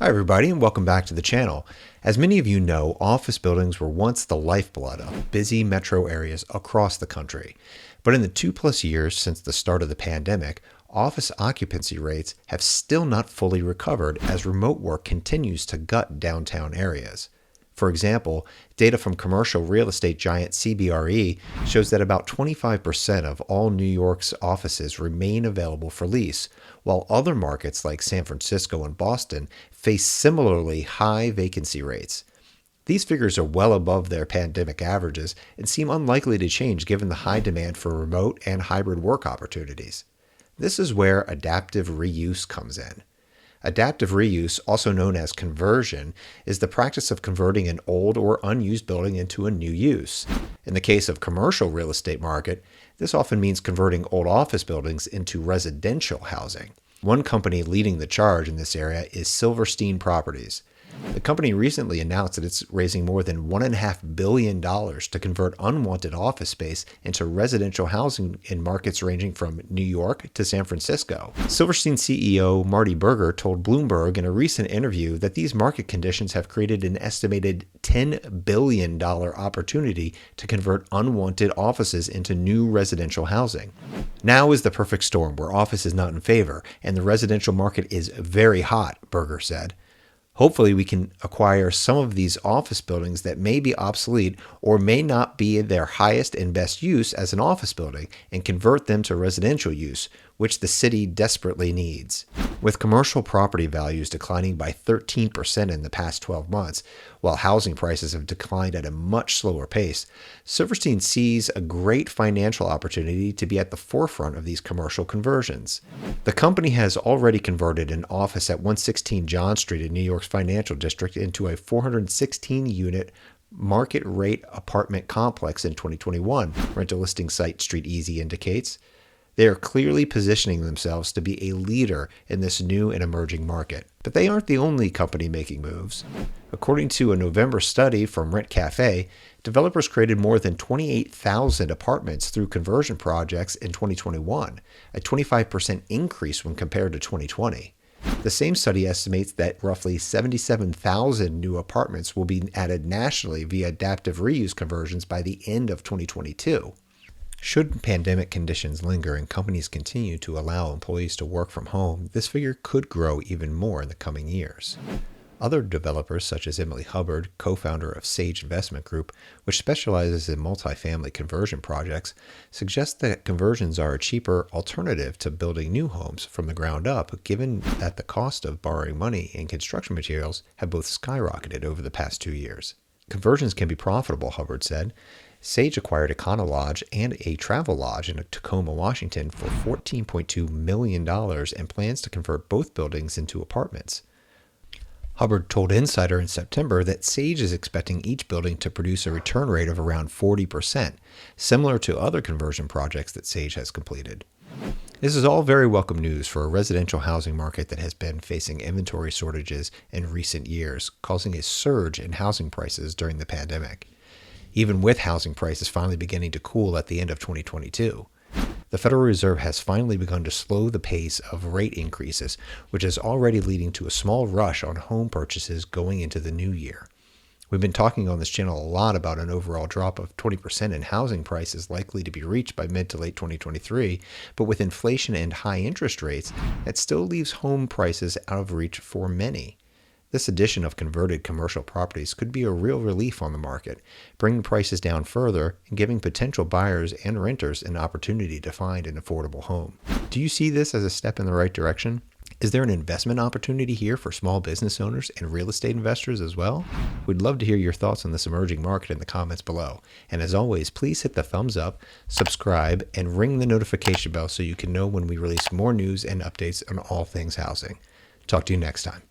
Hi everybody and welcome back to the channel. As many of you know, office buildings were once the lifeblood of busy metro areas across the country. But in the 2+ years since the start of the pandemic, office occupancy rates have still not fully recovered as remote work continues to gut downtown areas. For example, data from commercial real estate giant CBRE shows that about 25% of all New York's offices remain available for lease, while other markets like San Francisco and Boston face similarly high vacancy rates. These figures are well above their pandemic averages and seem unlikely to change given the high demand for remote and hybrid work opportunities. This is where adaptive reuse comes in. Adaptive reuse, also known as conversion, is the practice of converting an old or unused building into a new use. In the case of commercial real estate market, this often means converting old office buildings into residential housing. One company leading the charge in this area is Silverstein Properties. The company recently announced that it's raising more than $1.5 billion to convert unwanted office space into residential housing in markets ranging from New York to San Francisco. Silverstein CEO Marty Berger told Bloomberg in a recent interview that these market conditions have created an estimated $10 billion opportunity to convert unwanted offices into new residential housing. Now is the perfect storm where office is not in favor and the residential market is very hot, Berger said. Hopefully we can acquire some of these office buildings that may be obsolete or may not be their highest and best use as an office building and convert them to residential use, which the city desperately needs. With commercial property values declining by 13% in the past 12 months, while housing prices have declined at a much slower pace, Silverstein sees a great financial opportunity to be at the forefront of these commercial conversions. The company has already converted an office at 116 John Street in New York's financial district into a 416-unit market rate apartment complex in 2021, rental listing site Street Easy indicates. They are clearly positioning themselves to be a leader in this new and emerging market. But they aren't the only company making moves. According to a November study from Rent Cafe, developers created more than 28,000 apartments through conversion projects in 2021, a 25% increase when compared to 2020. The same study estimates that roughly 77,000 new apartments will be added nationally via adaptive reuse conversions by the end of 2022. Should pandemic conditions linger and companies continue to allow employees to work from home, this figure could grow even more in the coming years. Other developers, such as Emily Hubbard, co-founder of Sage Investment Group, which specializes in multifamily conversion projects, suggest that conversions are a cheaper alternative to building new homes from the ground up, given that the cost of borrowing money and construction materials have both skyrocketed over the past 2 years. Conversions can be profitable, Hubbard said. Sage acquired Econo Lodge and a travel lodge in Tacoma, Washington for $14.2 million and plans to convert both buildings into apartments. Hubbard told Insider in September that Sage is expecting each building to produce a return rate of around 40%, similar to other conversion projects that Sage has completed. This is all very welcome news for a residential housing market that has been facing inventory shortages in recent years, causing a surge in housing prices during the pandemic. Even with housing prices finally beginning to cool at the end of 2022. The Federal Reserve has finally begun to slow the pace of rate increases, which is already leading to a small rush on home purchases going into the new year. We've been talking on this channel a lot about an overall drop of 20% in housing prices likely to be reached by mid to late 2023, but with inflation and high interest rates, that still leaves home prices out of reach for many. This addition of converted commercial properties could be a real relief on the market, bringing prices down further and giving potential buyers and renters an opportunity to find an affordable home. Do you see this as a step in the right direction? Is there an investment opportunity here for small business owners and real estate investors as well? We'd love to hear your thoughts on this emerging market in the comments below. And as always, please hit the thumbs up, subscribe, and ring the notification bell so you can know when we release more news and updates on all things housing. Talk to you next time.